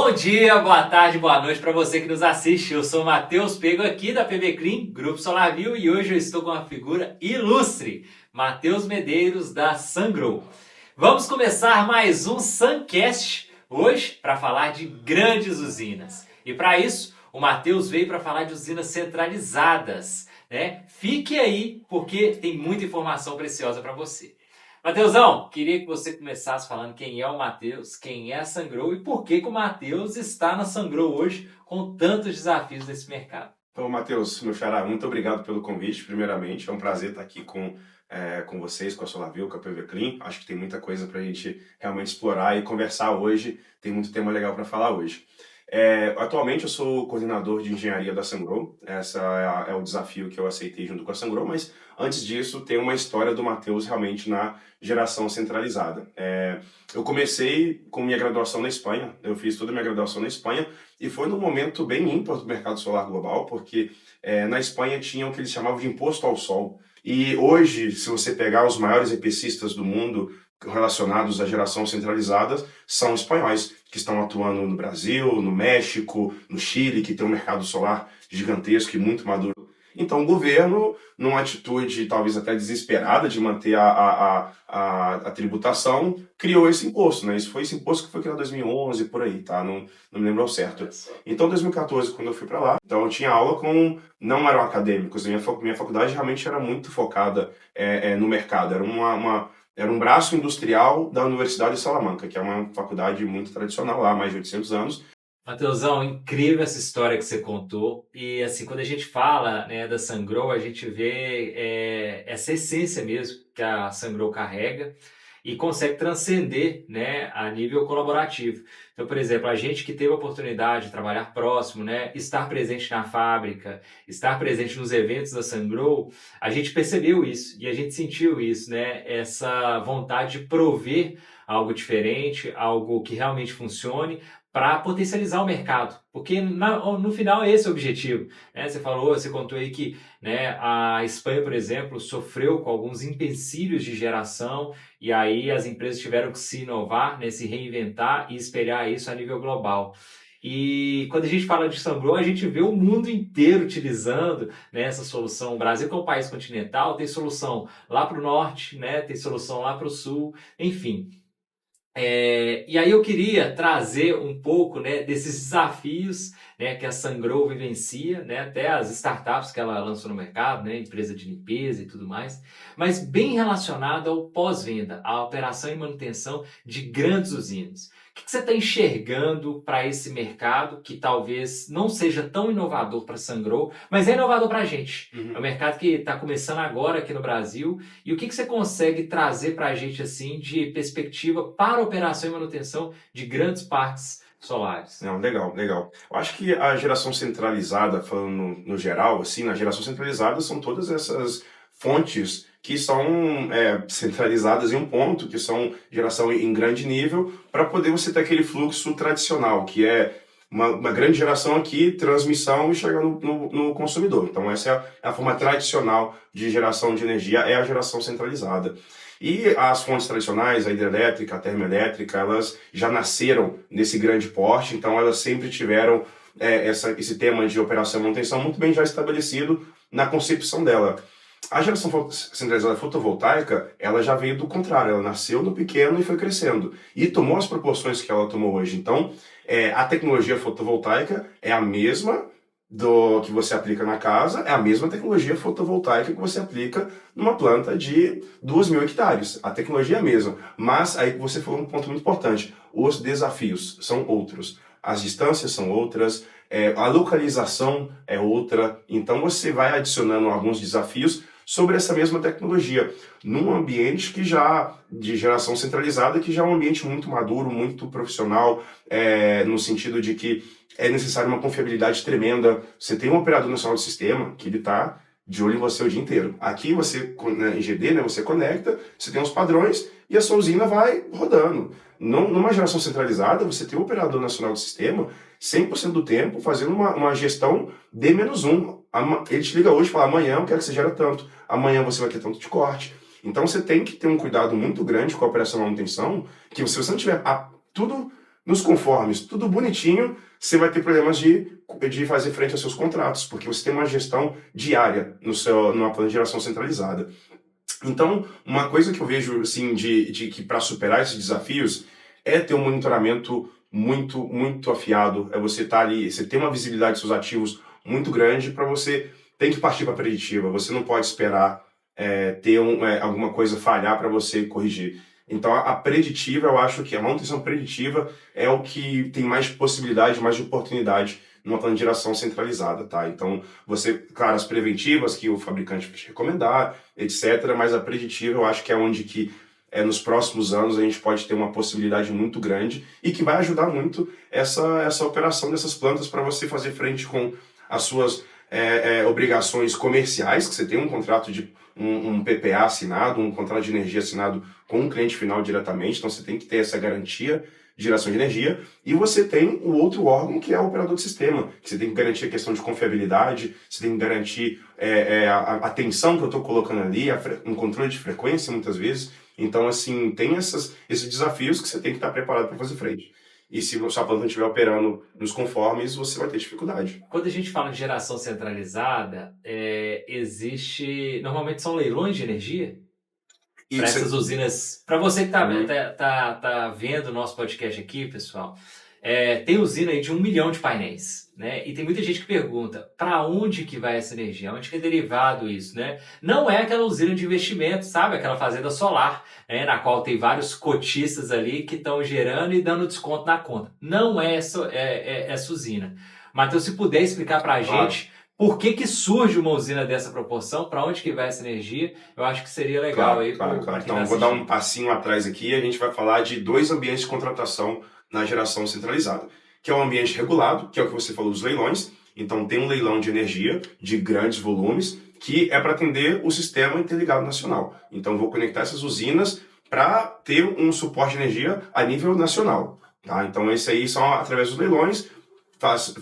Bom dia, boa tarde, boa noite para você que nos assiste. Eu sou o Matheus Pego aqui da PB Clean, Grupo SolarView, e hoje eu estou com uma figura ilustre, Matheus Medeiros da Sungrow. Vamos começar mais um Suncast hoje para falar de grandes usinas. E para isso, o Matheus veio para falar de usinas centralizadas, né? Fique aí porque tem muita informação preciosa para você. Mateusão, queria que você começasse falando quem é o Matheus, quem é a Sungrow e por que o Matheus está na Sungrow hoje com tantos desafios nesse mercado. Então, Matheus, meu xará, muito obrigado pelo convite, primeiramente. É um prazer estar aqui com vocês, com a SolarView, com a PV Clean. Acho que tem muita coisa para a gente realmente explorar e conversar hoje. Tem muito tema legal para falar hoje. Atualmente eu sou coordenador de engenharia da Sungrow. Esse é o desafio que eu aceitei junto com a Sungrow, mas antes disso tem uma história do Matheus realmente na geração centralizada. Eu comecei com minha graduação na Espanha, eu fiz toda a minha graduação na Espanha e foi num momento bem ímpar do mercado solar global, porque na Espanha tinha o que eles chamavam de imposto ao sol. E hoje, se você pegar os maiores EPCistas do mundo relacionados à geração centralizada, são espanhóis, que estão atuando no Brasil, no México, no Chile, que tem um mercado solar gigantesco e muito maduro. Então o governo, numa atitude talvez até desesperada de manter a tributação, criou esse imposto, né? Esse imposto que foi criado em 2011, por aí, tá? Não me lembro ao certo. Então, em 2014, quando eu fui para lá, então eu tinha aula com... Não eram acadêmicos, minha faculdade realmente era muito focada no mercado, era um braço industrial da Universidade de Salamanca, que é uma faculdade muito tradicional lá, há mais de 800 anos. Mateusão, incrível essa história que você contou. E assim, quando a gente fala, né, da Sungrow, a gente vê essa essência mesmo que a Sungrow carrega e consegue transcender, né, a nível colaborativo. Então, por exemplo, a gente que teve a oportunidade de trabalhar próximo, né, estar presente na fábrica, estar presente nos eventos da Sungrow, a gente percebeu isso e a gente sentiu isso, né, essa vontade de prover algo diferente, algo que realmente funcione, para potencializar o mercado, porque no final é esse o objetivo, né? Você contou aí que, né, a Espanha, por exemplo, sofreu com alguns empecilhos de geração e aí as empresas tiveram que se inovar, né, se reinventar e espelhar isso a nível global. E quando a gente fala de Sungrow, a gente vê o mundo inteiro utilizando, né, essa solução. O Brasil, que é um país continental, tem solução lá para o norte, né, tem solução lá para o sul, enfim. E aí eu queria trazer um pouco, né, desses desafios, né, que a Sungrow vivencia, né, até as startups que ela lançou no mercado, né, empresa de limpeza e tudo mais, mas bem relacionado ao pós-venda, à operação e manutenção de grandes usinas. O que você está enxergando para esse mercado que talvez não seja tão inovador para a Sungrow, mas é inovador para a gente? É um mercado que está começando agora aqui no Brasil. E o que você consegue trazer para a gente assim, de perspectiva para a operação e manutenção de grandes parques solares? Não, legal. Eu acho que a geração centralizada, falando no geral, assim, na geração centralizada são todas essas fontes que são centralizadas em um ponto, que são geração em grande nível, para poder você ter aquele fluxo tradicional, que é uma grande geração aqui, transmissão e chegar no consumidor. Então essa é a forma tradicional de geração de energia, é a geração centralizada. E as fontes tradicionais, a hidrelétrica, a termoelétrica, elas já nasceram nesse grande porte, então elas sempre tiveram esse tema de operação e manutenção muito bem já estabelecido na concepção dela. A geração centralizada fotovoltaica, ela já veio do contrário, ela nasceu no pequeno e foi crescendo. E tomou as proporções que ela tomou hoje. Então, a tecnologia fotovoltaica é a mesma do que você aplica na casa, é a mesma tecnologia fotovoltaica que você aplica numa planta de 2.000 hectares. A tecnologia é a mesma, mas aí você falou um ponto muito importante. Os desafios são outros, as distâncias são outras, a localização é outra. Então você vai adicionando alguns desafios sobre essa mesma tecnologia, num ambiente que já, de geração centralizada, que já é um ambiente muito maduro, muito profissional, no sentido de que é necessária uma confiabilidade tremenda. Você tem um operador nacional do sistema que ele está de olho em você o dia inteiro. Aqui você, em GD, né, você conecta, você tem os padrões e a sua usina vai rodando. Numa geração centralizada, você tem o operador nacional do sistema 100% do tempo fazendo uma gestão D-1. Ele te liga hoje e fala, amanhã eu quero que você gere tanto, amanhã você vai ter tanto de corte. Então você tem que ter um cuidado muito grande com a operação e manutenção, que se você não tiver tudo Nos conformes, tudo bonitinho, você vai ter problemas de fazer frente aos seus contratos, porque você tem uma gestão diária numa plano de geração centralizada. Então, uma coisa que eu vejo assim, de que para superar esses desafios é ter um monitoramento muito afiado, é você estar ali, você ter uma visibilidade dos seus ativos muito grande para você tem que partir para a preditiva, você não pode esperar ter alguma coisa falhar para você corrigir. Então, a preditiva, eu acho que a manutenção preditiva é o que tem mais possibilidade, mais de oportunidade numa plano de geração centralizada, tá? Então, você, claro, as preventivas que o fabricante vai te recomendar, etc., mas a preditiva eu acho que é onde que nos próximos anos a gente pode ter uma possibilidade muito grande e que vai ajudar muito essa operação dessas plantas para você fazer frente com as suas obrigações comerciais, que você tem um contrato de um PPA assinado, um contrato de energia assinado com um cliente final diretamente, então você tem que ter essa garantia de geração de energia, e você tem o outro órgão que é o operador do sistema, que você tem que garantir a questão de confiabilidade, você tem que garantir a tensão que eu estou colocando ali, um controle de frequência muitas vezes, então assim, tem esses desafios que você tem que estar preparado para fazer frente. E se a sua planta não estiver operando nos conformes, você vai ter dificuldade. Quando a gente fala de geração centralizada, normalmente são leilões de energia para essas usinas. Para você que tá vendo o nosso podcast aqui, pessoal, tem usina aí de 1 milhão de painéis, né? E tem muita gente que pergunta, para onde que vai essa energia? Onde que é derivado isso, né? Não é aquela usina de investimento, sabe? Aquela fazenda solar, né? Na qual tem vários cotistas ali que estão gerando e dando desconto na conta. Não é essa usina. Matheus, se puder explicar para a gente por que surge uma usina dessa proporção, para onde que vai essa energia, eu acho que seria legal. Claro. Então, eu vou dar um passinho atrás aqui e a gente vai falar de 2 ambientes de contratação na geração centralizada, que é o ambiente regulado, que é o que você falou dos leilões. Então, tem um leilão de energia de grandes volumes, que é para atender o sistema interligado nacional. Então, vou conectar essas usinas para ter um suporte de energia a nível nacional. Tá? Então, esse aí são através dos leilões.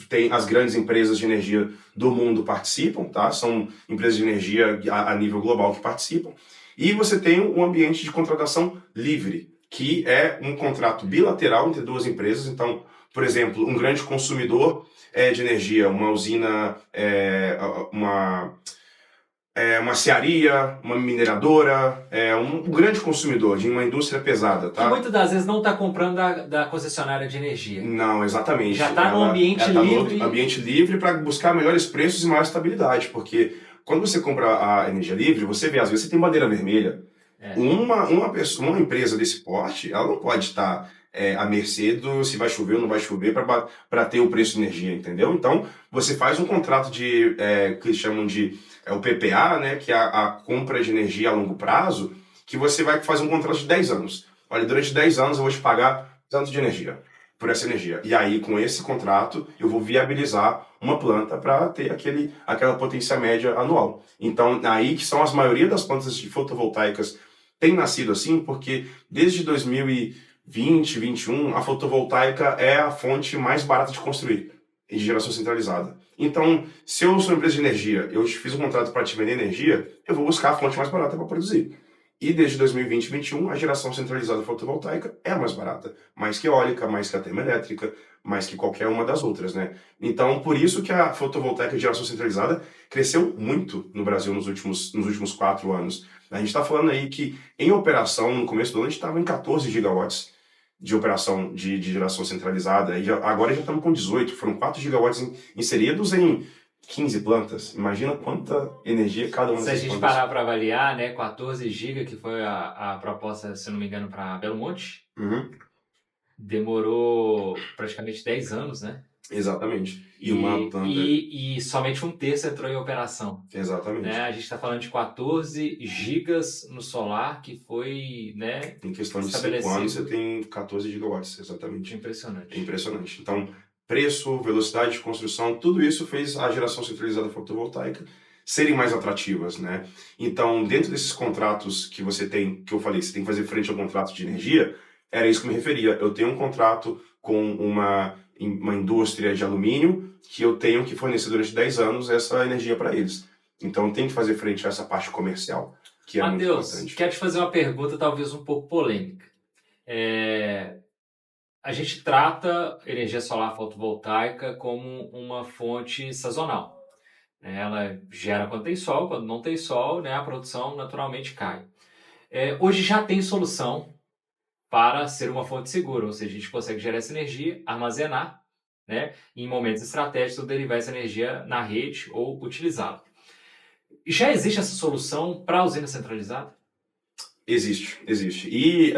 Tem as grandes empresas de energia do mundo participam, tá? São empresas de energia a nível global que participam. E você tem um ambiente de contratação livre, que é um contrato bilateral entre 2 empresas. Então, por exemplo, um grande consumidor de energia, uma usina, uma cearia, uma mineradora, um grande consumidor de uma indústria pesada, tá? Que muitas das vezes não está comprando da concessionária de energia. Não, exatamente. Já está no ambiente livre. No ambiente livre para buscar melhores preços e maior estabilidade, porque quando você compra a energia livre, você vê, às vezes você tem bandeira vermelha. Uma empresa desse porte, ela não pode estar à mercê do se vai chover ou não vai chover para ter o preço de energia, entendeu? Então, você faz um contrato que eles chamam de o PPA, né, que é a compra de energia a longo prazo, que você vai fazer um contrato de 10 anos. Olha, durante 10 anos eu vou te pagar tanto de energia, por essa energia. E aí, com esse contrato, eu vou viabilizar uma planta para ter aquela potência média anual. Então, aí que são as maioria das plantas de fotovoltaicas tem nascido assim, porque desde 2020, 2021, a fotovoltaica é a fonte mais barata de construir de geração centralizada. Então, se eu sou uma empresa de energia, eu fiz um contrato para te vender energia, eu vou buscar a fonte mais barata para produzir. E desde 2020 e 2021, a geração centralizada fotovoltaica é a mais barata. Mais que eólica, mais que a termoelétrica, mais que qualquer uma das outras, né? Então, por isso que a fotovoltaica de geração centralizada cresceu muito no Brasil nos últimos 4 anos. A gente está falando aí que, em operação, no começo do ano, a gente estava em 14 gigawatts de operação de geração centralizada. Agora já estamos com 18. Foram 4 gigawatts inseridos em 15 plantas. Imagina quanta energia cada uma dessas plantas. Se a gente parar para avaliar, né, 14 GB, que foi a proposta, se não me engano, para Belo Monte, demorou praticamente 10 anos, né? Exatamente. E somente 1/3 entrou em operação. Exatamente. Né? A gente está falando de 14 gigas no solar, que foi, né, em questão de 5 anos, você tem 14 gigawatts, exatamente. Impressionante. Impressionante. Então, preço, velocidade de construção, tudo isso fez a geração centralizada fotovoltaica serem mais atrativas, né? Então, dentro desses contratos que você tem, que eu falei, você tem que fazer frente ao contrato de energia, era isso que eu me referia. Eu tenho um contrato com uma indústria de alumínio que eu tenho que fornecer durante 10 anos essa energia para eles. Então, tem que fazer frente a essa parte comercial, que é muito importante. Matheus, quero te fazer uma pergunta talvez um pouco polêmica. a gente trata energia solar fotovoltaica como uma fonte sazonal, né? Ela gera quando tem sol, quando não tem sol, né, a produção naturalmente cai. Hoje já tem solução para ser uma fonte segura, ou seja, a gente consegue gerar essa energia, armazenar, né, em momentos estratégicos, derivar essa energia na rede ou utilizá-la. Já existe essa solução para a usina centralizada? Existe, existe. E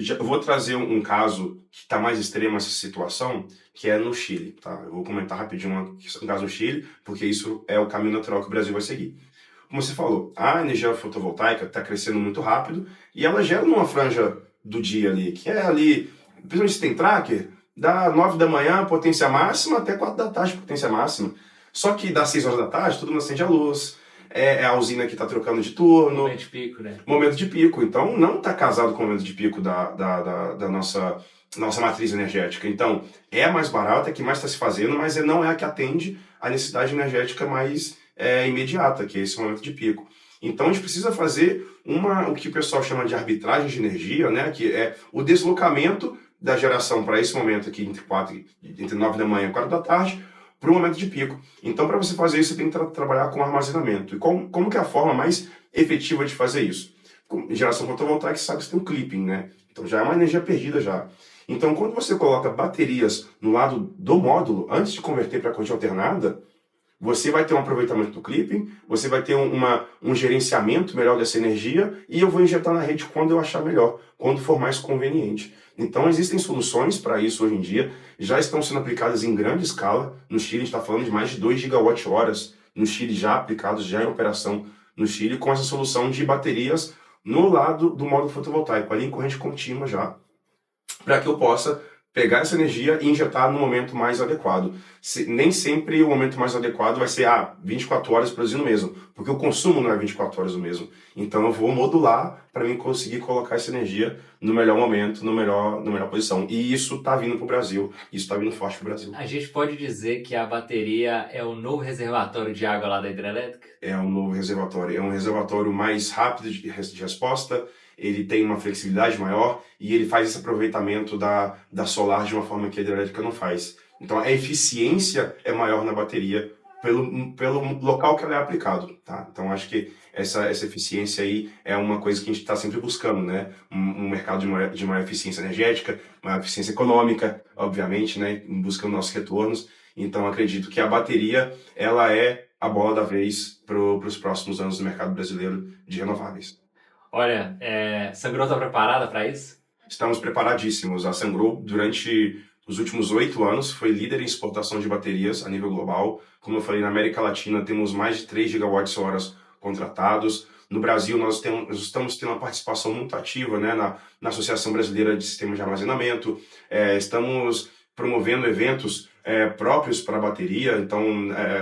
eu vou trazer um caso que está mais extremo essa situação, que é no Chile, tá? Eu vou comentar rapidinho um caso no Chile, porque isso é o caminho natural que o Brasil vai seguir. Como você falou, a energia fotovoltaica está crescendo muito rápido e ela gera numa franja do dia ali, que é ali, principalmente se tem tracker, da 9 da manhã, potência máxima, até 4 da tarde, potência máxima. Só que das 6 horas da tarde, todo mundo acende a luz, é a usina que está trocando de turno. Momento de pico, né? Momento de pico. Então, não está casado com o momento de pico da nossa matriz energética. Então, é a mais barata, é a que mais está se fazendo, mas não é a que atende a necessidade energética mais imediata, que é esse momento de pico. Então, a gente precisa fazer o que o pessoal chama de arbitragem de energia, né, que é o deslocamento da geração para esse momento aqui, entre 9 da manhã e 4 da tarde, para o momento de pico. Então, para você fazer isso, você tem que trabalhar com armazenamento. E como que é a forma mais efetiva de fazer isso? Com geração fotovoltaica, você sabe que você tem um clipping, né? Então já é uma energia perdida já. Então, quando você coloca baterias no lado do módulo, antes de converter para corrente alternada, você vai ter um aproveitamento do clipping, você vai ter um gerenciamento melhor dessa energia e eu vou injetar na rede quando eu achar melhor, quando for mais conveniente. Então existem soluções para isso hoje em dia, já estão sendo aplicadas em grande escala. No Chile a gente está falando de mais de 2 gigawatt-horas no Chile já aplicados, já em operação no Chile, com essa solução de baterias no lado do módulo fotovoltaico, ali em corrente contínua já, para que eu possa pegar essa energia e injetar no momento mais adequado. Nem sempre o momento mais adequado vai ser 24 horas produzindo mesmo, porque o consumo não é 24 horas o mesmo. Então eu vou modular para mim conseguir colocar essa energia no melhor momento, no melhor posição. E isso está vindo para o Brasil, isso está vindo forte para o Brasil. A gente pode dizer que a bateria é o novo reservatório de água lá da hidrelétrica? É um novo reservatório, é um reservatório mais rápido de resposta, ele tem uma flexibilidade maior e ele faz esse aproveitamento da solar de uma forma que a hidrelétrica não faz. Então a eficiência é maior na bateria pelo local que ela é aplicado, tá? Então acho que essa eficiência aí é uma coisa que a gente está sempre buscando, né? Um mercado de maior eficiência energética, maior eficiência econômica, obviamente, né? Buscando nossos retornos. Então acredito que a bateria ela é a bola da vez para os próximos anos do mercado brasileiro de renováveis. Olha, Sungrow está preparada para isso? Estamos preparadíssimos. A Sungrow, durante os últimos 8 anos, foi líder em exportação de baterias a nível global. Como eu falei, na América Latina temos mais de 3 gigawatts-horas contratados. No Brasil, nós estamos tendo uma participação muito ativa, né, na Associação Brasileira de Sistemas de Armazenamento. Estamos promovendo eventos próprios para a bateria. Então,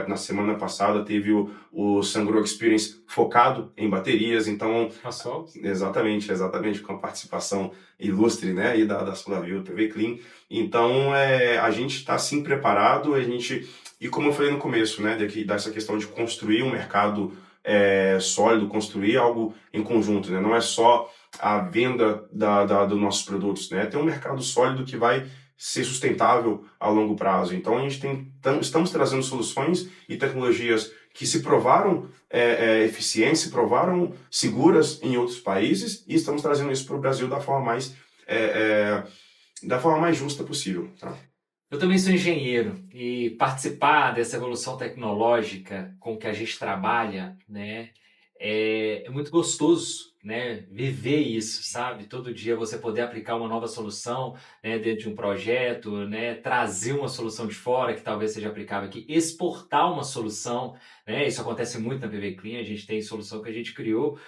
na semana passada teve o Sungrow Experience focado em baterias. Então, exatamente, com a participação ilustre, né, aí da Sulavio, TV Clean. Então, a gente está sim preparado, e como eu falei no começo, né, dessa questão de construir um mercado sólido, construir algo em conjunto, né? Não é só a venda dos nossos produtos, né? Tem um mercado sólido que vai ser sustentável a longo prazo. Então a gente estamos trazendo soluções e tecnologias que se provaram eficientes, se provaram seguras em outros países e estamos trazendo isso para o Brasil da forma mais justa possível, tá? Eu também sou engenheiro e participar dessa evolução tecnológica com que a gente trabalha, né, é muito gostoso, né, viver isso, sabe? Todo dia você poder aplicar uma nova solução, né, dentro de um projeto, né, trazer uma solução de fora que talvez seja aplicável aqui, exportar uma solução, né? Isso acontece muito na PV Clean, a gente tem solução que a gente criou,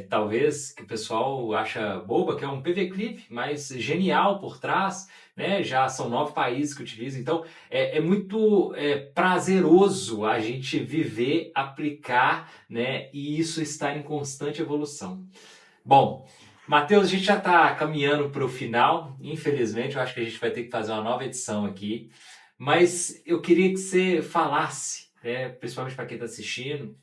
talvez que o pessoal acha boba, que é um PV Clip, mas genial por trás, né? Já são 9 países que utilizam, então é muito prazeroso a gente viver, aplicar, né? E isso está em constante evolução. Bom, Matheus, a gente já está caminhando para o final, infelizmente, eu acho que a gente vai ter que fazer uma nova edição aqui, mas eu queria que você falasse, principalmente para quem está assistindo,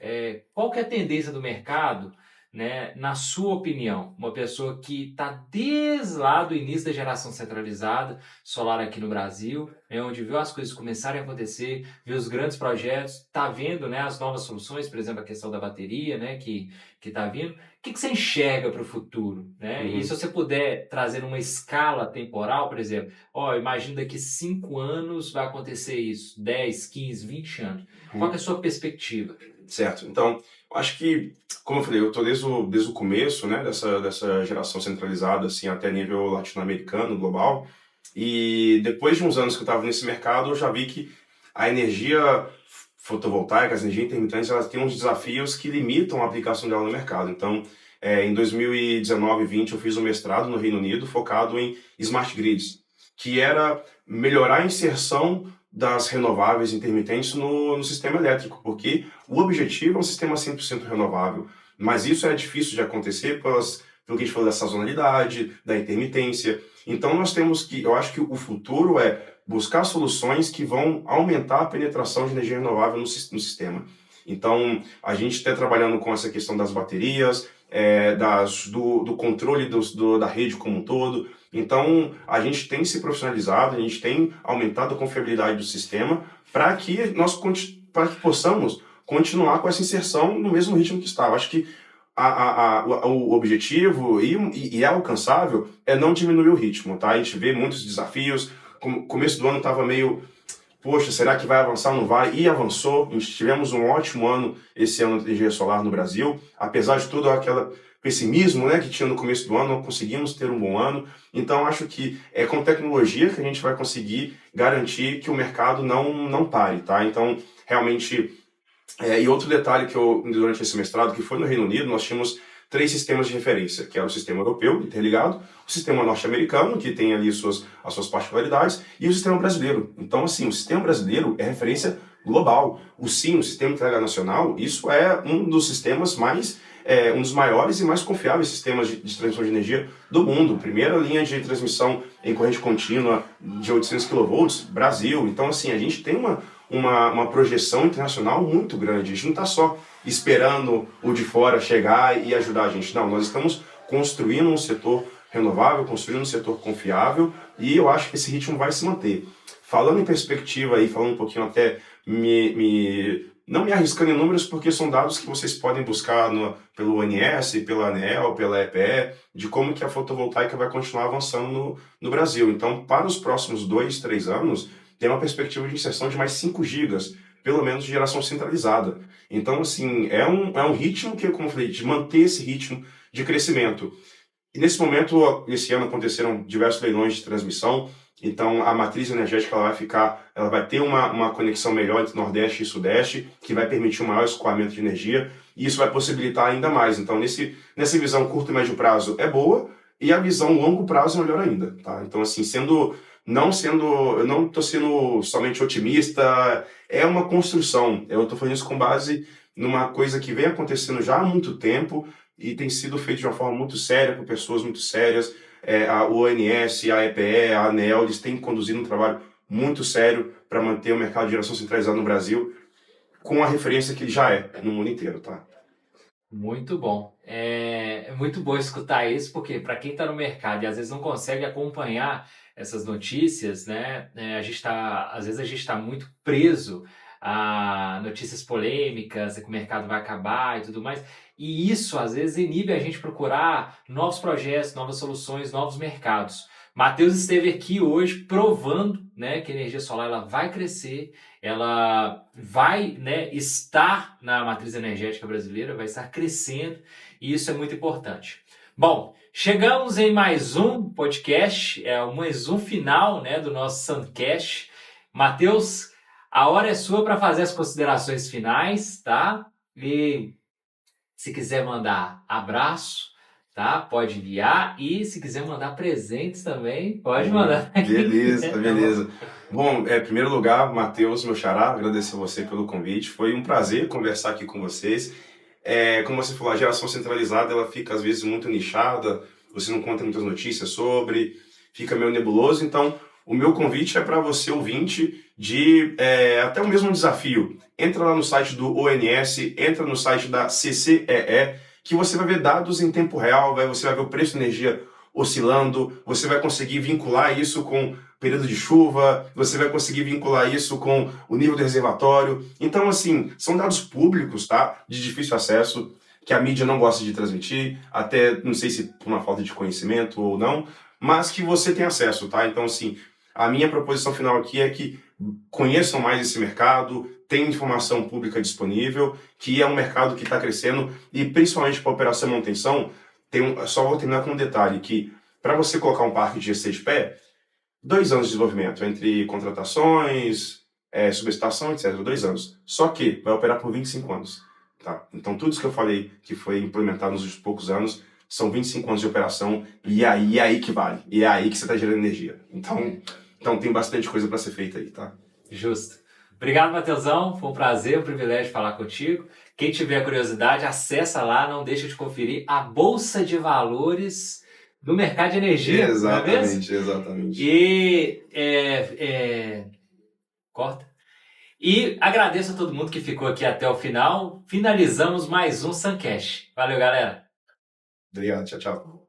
qual que é a tendência do mercado, né, na sua opinião, uma pessoa que está desde lá do início da geração centralizada solar aqui no Brasil, né, onde viu as coisas começarem a acontecer, viu os grandes projetos, está vendo, né, as novas soluções, por exemplo, a questão da bateria, né, que está vindo. O que você enxerga para o futuro, né? E se você puder trazer uma escala temporal, por exemplo, imagina daqui 5 anos vai acontecer isso, 10, 15, 20 anos. Qual que é a sua perspectiva? Certo. Então, eu acho que, como eu falei, eu estou desde o começo, né, dessa geração centralizada, assim, até nível latino-americano, global. E depois de uns anos que eu estava nesse mercado, eu já vi que a energia fotovoltaica, as energias intermitentes, elas têm uns desafios que limitam a aplicação dela no mercado. Então, em 2019 e 20, eu fiz um mestrado no Reino Unido focado em smart grids, que era melhorar a inserção das renováveis intermitentes no sistema elétrico, porque o objetivo é um sistema 100% renovável, mas isso é difícil de acontecer pelo que a gente falou da sazonalidade, da intermitência. Então nós temos que, eu acho que o futuro é buscar soluções que vão aumentar a penetração de energia renovável no sistema. Então a gente está trabalhando com essa questão das baterias, do controle da rede como um todo. Então, a gente tem se profissionalizado, a gente tem aumentado a confiabilidade do sistema para que possamos continuar com essa inserção no mesmo ritmo que está. Eu acho que o objetivo e é alcançável é não diminuir o ritmo, tá? A gente vê muitos desafios. Começo do ano estava meio, poxa, será que vai avançar ou não vai? E avançou. A gente tivemos um ótimo ano esse ano de energia solar no Brasil. Apesar de todo aquele pessimismo, né, que tinha no começo do ano, conseguimos ter um bom ano. Então, acho que é com tecnologia que a gente vai conseguir garantir que o mercado não pare, tá? Então, realmente... e outro detalhe que durante esse mestrado, que foi no Reino Unido, nós tínhamos 3 sistemas de referência, que era o sistema europeu, interligado, o sistema norte-americano, que tem ali as suas particularidades, e o sistema brasileiro. Então, assim, o sistema brasileiro é referência global. O sistema internacional, isso é um dos sistemas um dos maiores e mais confiáveis sistemas de transmissão de energia do mundo. Primeira linha de transmissão em corrente contínua de 800 kV, Brasil. Então, assim, a gente tem uma projeção internacional muito grande. A gente não está só esperando o de fora chegar e ajudar a gente. Não, nós estamos construindo um setor renovável, construindo um setor confiável, e eu acho que esse ritmo vai se manter. Falando em perspectiva aí, falando um pouquinho até, não me arriscando em números, porque são dados que vocês podem buscar pelo ONS, pela ANEEL, pela EPE, de como que a fotovoltaica vai continuar avançando no Brasil. Então, para os próximos 2, 3 anos, tem uma perspectiva de inserção de mais 5 gigas, pelo menos de geração centralizada. Então, assim, é um ritmo que, como eu falei, de manter esse ritmo de crescimento. E nesse momento, esse ano, aconteceram diversos leilões de transmissão. Então, a matriz energética ela vai ter uma conexão melhor entre Nordeste e Sudeste, que vai permitir um maior escoamento de energia, e isso vai possibilitar ainda mais. Então, nessa visão curto e médio prazo é boa, e a visão longo prazo é melhor ainda, tá? Então, assim, eu não estou sendo somente otimista, é uma construção. Eu estou falando isso com base numa coisa que vem acontecendo já há muito tempo e tem sido feito de uma forma muito séria, por pessoas muito sérias. A ONS, a EPE, a ANEEL, eles têm conduzido um trabalho muito sério para manter o mercado de geração centralizado no Brasil com a referência que ele já é no mundo inteiro, tá? Muito bom. É muito bom escutar isso, porque para quem está no mercado e às vezes não consegue acompanhar essas notícias, né? Às vezes a gente está muito preso a notícias polêmicas, que o mercado vai acabar e tudo mais. E isso, às vezes, inibe a gente procurar novos projetos, novas soluções, novos mercados. Matheus esteve aqui hoje provando, né, que a energia solar ela vai crescer, ela vai, né, estar na matriz energética brasileira, vai estar crescendo, e isso é muito importante. Bom, chegamos em mais um podcast, mais um final, né, do nosso Suncast. Matheus, a hora é sua para fazer as considerações finais, tá? E se quiser mandar abraço, tá? Pode enviar. E se quiser mandar presentes também, pode mandar. Beleza. Bom, em primeiro lugar, Matheus, meu xará, agradecer a você pelo convite. Foi um prazer conversar aqui com vocês. Como você falou, a geração centralizada, ela fica às vezes muito nichada, você não conta muitas notícias sobre, fica meio nebuloso. Então, o meu convite é para você, ouvinte, até o mesmo desafio. Entra lá no site do ONS, entra no site da CCEE que você vai ver dados em tempo real, você vai ver o preço da energia oscilando, você vai conseguir vincular isso com período de chuva, você vai conseguir vincular isso com o nível do reservatório. Então, assim, são dados públicos, tá? De difícil acesso, que a mídia não gosta de transmitir, até não sei se por uma falta de conhecimento ou não, mas que você tem acesso, tá? Então, assim, a minha proposição final aqui é que conheçam mais esse mercado, tem informação pública disponível, que é um mercado que está crescendo, e principalmente para operação e manutenção, só vou terminar com um detalhe, que para você colocar um parque de GC de pé, 2 anos de desenvolvimento, entre contratações, subestação, etc. 2 anos. Só que vai operar por 25 anos. Tá? Então, tudo isso que eu falei que foi implementado nos últimos poucos anos são 25 anos de operação e é aí que vale. E é aí que você está gerando energia. Então tem bastante coisa para ser feita aí, tá? Justo. Obrigado, Matheusão. Foi um prazer, um privilégio falar contigo. Quem tiver curiosidade, acessa lá, não deixa de conferir a Bolsa de Valores do mercado de energia. Exatamente, não é exatamente. E corta. E agradeço a todo mundo que ficou aqui até o final. Finalizamos mais um Suncast. Valeu, galera. Obrigado, tchau, tchau.